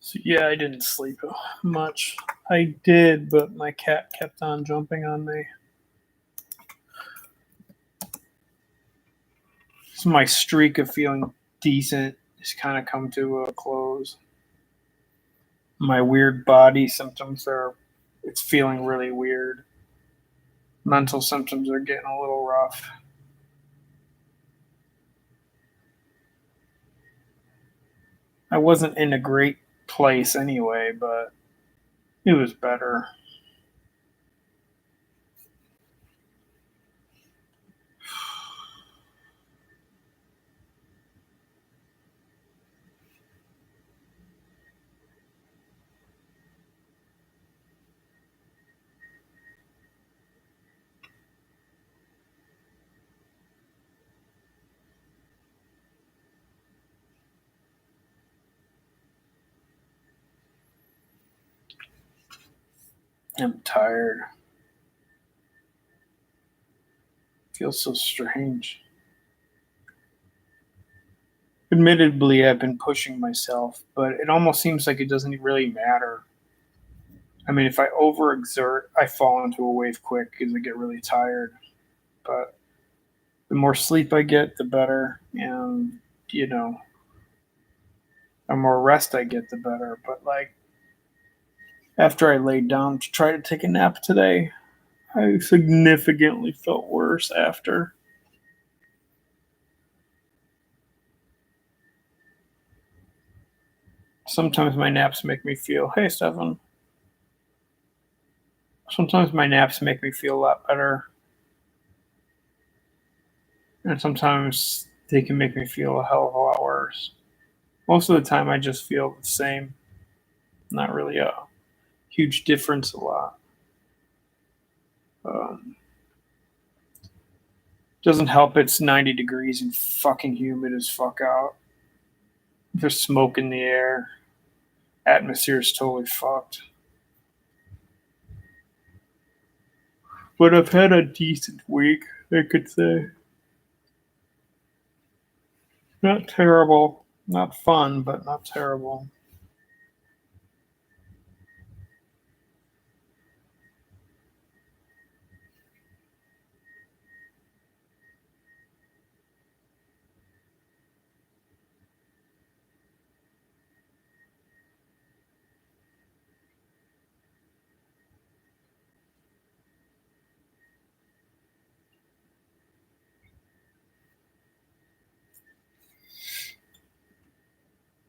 So yeah, I didn't sleep much. I did, but my cat kept on jumping on me. So my streak of feeling decent has kind of come to a close. My weird body symptoms it's feeling really weird. Mental symptoms are getting a little rough. I wasn't in a great place anyway, but it was better. I'm tired. Feels so strange. Admittedly, I've been pushing myself, but it almost seems like it doesn't really matter. I mean, if I overexert, I fall into a wave quick because I get really tired. But the more sleep I get, the better. And, the more rest I get, the better. But, like, after I laid down to try to take a nap today, I significantly felt worse after. Sometimes my naps make me feel, hey, Stefan. Sometimes my naps make me feel a lot better. And sometimes they can make me feel a hell of a lot worse. Most of the time, I just feel the same. Not really a huge difference a lot. Um, doesn't help it's 90 degrees and fucking humid as fuck out. There's smoke in the air. Atmosphere is totally fucked. But I've had a decent week, I could say. Not terrible. Not fun, but not terrible.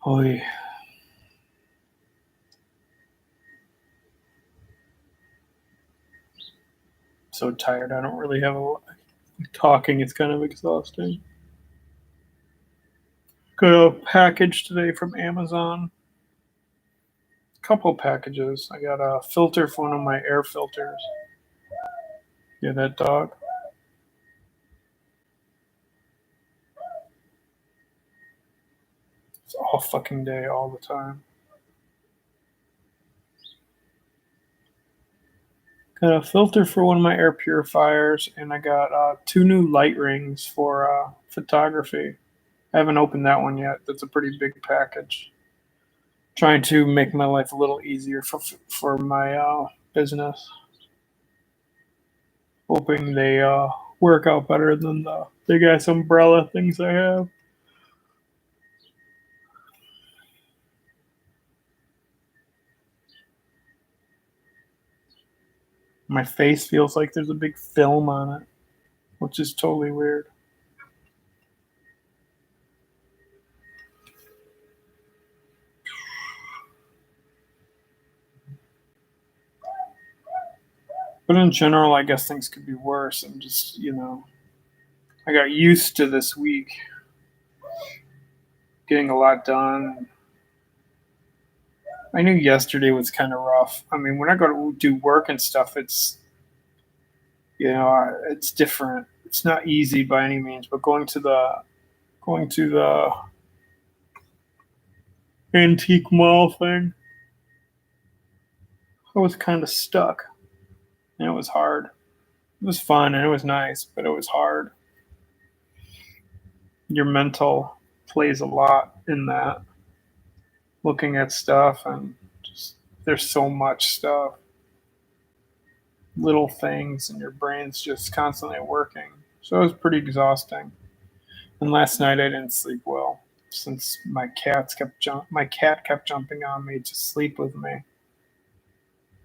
Oy. So tired. I don't really have a lot. Talking, it's kind of exhausting. Got a package today from Amazon. Couple packages. I got a filter for one of my air filters. Yeah, that dog. It's all fucking day, all the time. Got a filter for one of my air purifiers, and I got two new light rings for photography. I haven't opened that one yet. That's a pretty big package. Trying to make my life a little easier for my business. Hoping they work out better than the big ass umbrella things I have. My face feels like there's a big film on it, which is totally weird. But in general, I guess things could be worse. I'm just, I got used to this week getting a lot done. I knew yesterday was kind of rough. I mean, when I go to do work and stuff, it's different. It's not easy by any means, but going to the antique mall thing, I was kind of stuck, and it was hard. It was fun and it was nice, but it was hard. Your mental plays a lot in that. looking at stuff, and just there's so much stuff, little things, and your brain's just constantly working. So it was pretty exhausting. And last night I didn't sleep well since my cat kept jumping on me to sleep with me.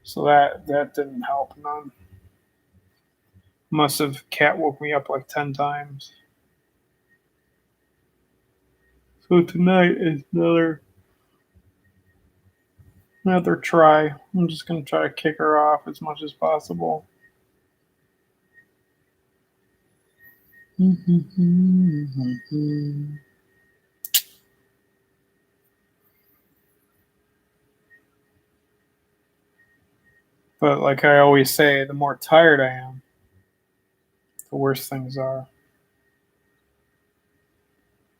So that didn't help none. Must have cat woke me up like 10 times. So tonight is another try. I'm just gonna try to kick her off as much as possible. But like I always say, the more tired I am, the worse things are.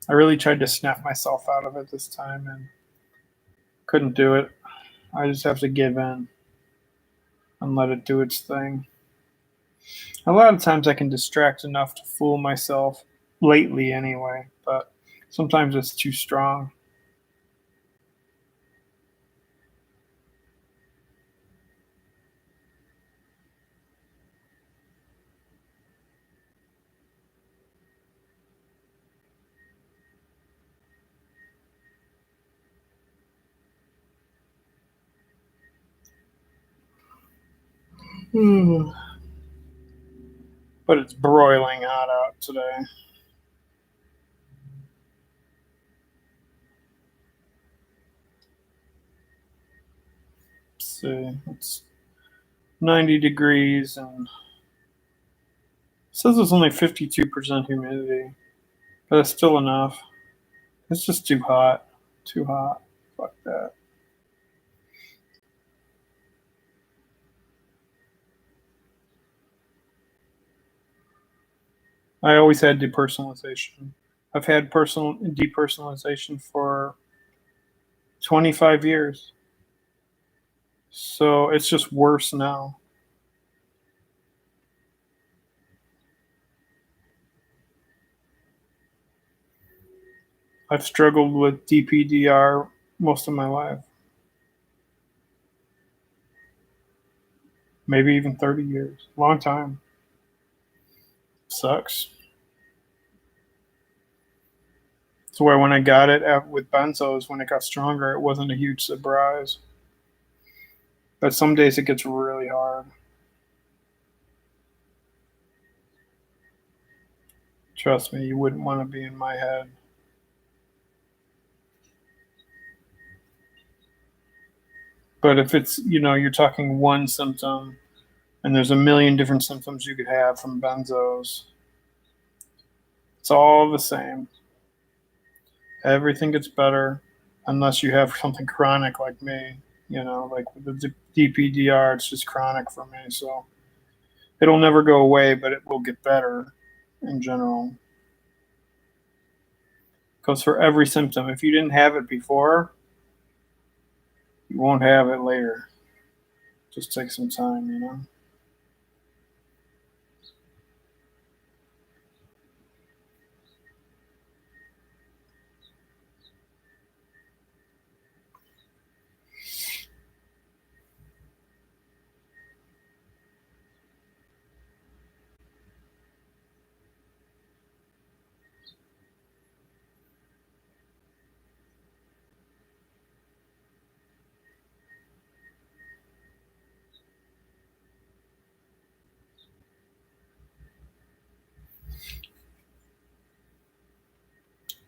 I really tried to snap myself out of it this time and couldn't do it. I just have to give in and let it do its thing. A lot of times I can distract enough to fool myself, lately anyway, but sometimes it's too strong. Hmm. But it's broiling hot out today. Let's see, it's 90 degrees and it says it's only 52% humidity, but it's still enough. It's just too hot. Too hot. Fuck that. I always had depersonalization. I've had personal depersonalization for 25 years. So it's just worse now. I've struggled with DPDR most of my life. Maybe even 30 years. Long time. Sucks. So where when I got it with benzos, when it got stronger, it wasn't a huge surprise. But some days it gets really hard. Trust me, you wouldn't want to be in my head. But if it's, you're talking one symptom and there's a million different symptoms you could have from benzos, it's all the same. Everything gets better unless you have something chronic like me. Like with the DPDR, it's just chronic for me. So it'll never go away, but it will get better in general. Because for every symptom, if you didn't have it before, you won't have it later. Just take some time.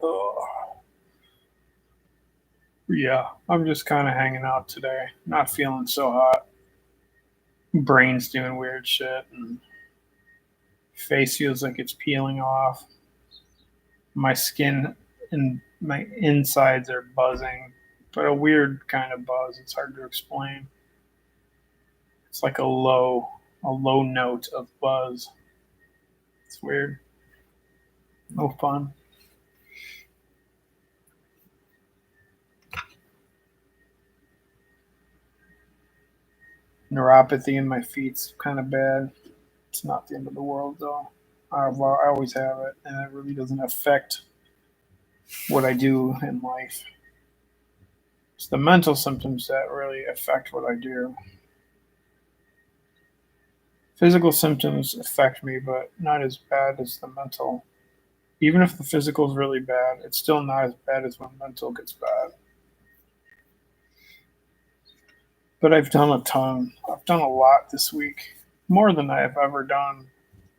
Oh, yeah, I'm just kind of hanging out today. Not feeling so hot. Brain's doing weird shit, and face feels like it's peeling off. My skin and my insides are buzzing, but a weird kind of buzz. It's hard to explain. It's like a low note of buzz. It's weird. No fun. Neuropathy in my feet's kind of bad. It's not the end of the world though. I always have it, and it really doesn't affect what I do in life. It's the mental symptoms that really affect what I do. Physical symptoms affect me, but not as bad as the mental. Even if the physical is really bad, it's still not as bad as when mental gets bad. But I've done a ton. I've done a lot this week, more than I have ever done,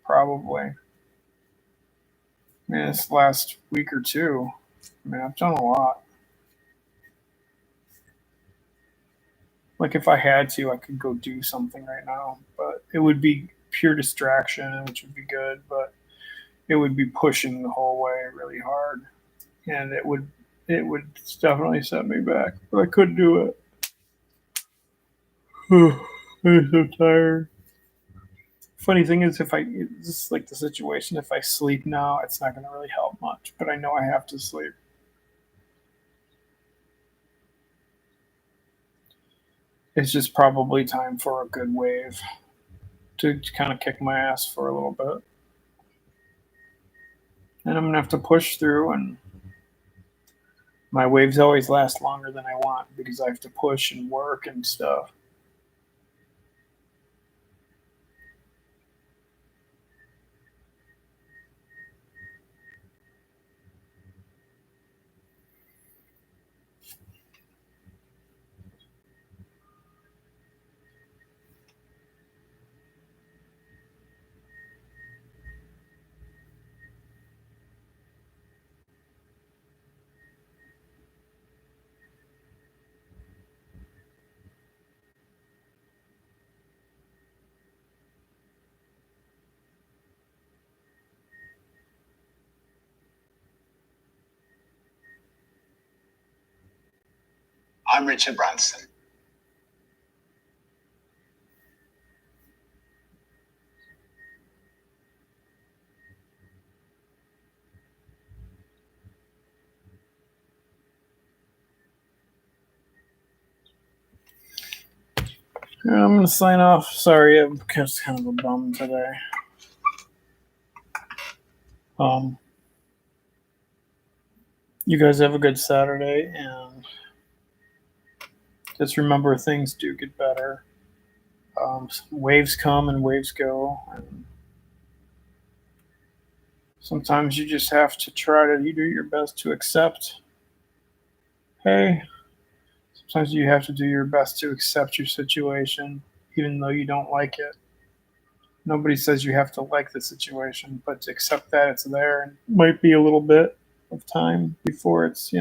probably. I mean, this last week or two, I mean, I've done a lot. Like, if I had to, I could go do something right now, but it would be pure distraction, which would be good, but it would be pushing the whole way really hard, and it would definitely set me back. But I couldn't do it. I'm so tired. Funny thing is, if I this is like the situation. If I sleep now, it's not going to really help much. But I know I have to sleep. It's just probably time for a good wave to kind of kick my ass for a little bit, and I'm gonna have to push through. And my waves always last longer than I want because I have to push and work and stuff. I'm Richard Branson. I'm gonna sign off. Sorry, I'm just kind of a bum today. You guys have a good Saturday, and just remember things do get better. Waves come and waves go, and sometimes you just have to try to you do your best to accept. Hey, sometimes you have to do your best to accept your situation, even though you don't like it. Nobody says you have to like the situation, but to accept that it's there, and it might be a little bit of time before it's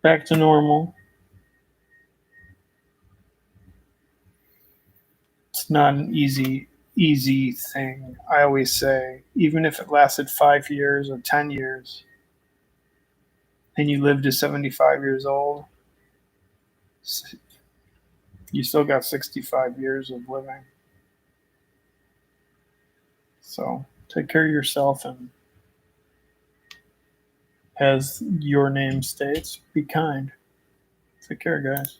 back to normal. It's not an easy thing. I always say, even if it lasted 5 years or 10 years, and you live to 75 years old, you still got 65 years of living. So take care of yourself, and as your name states, be kind. Take care, guys.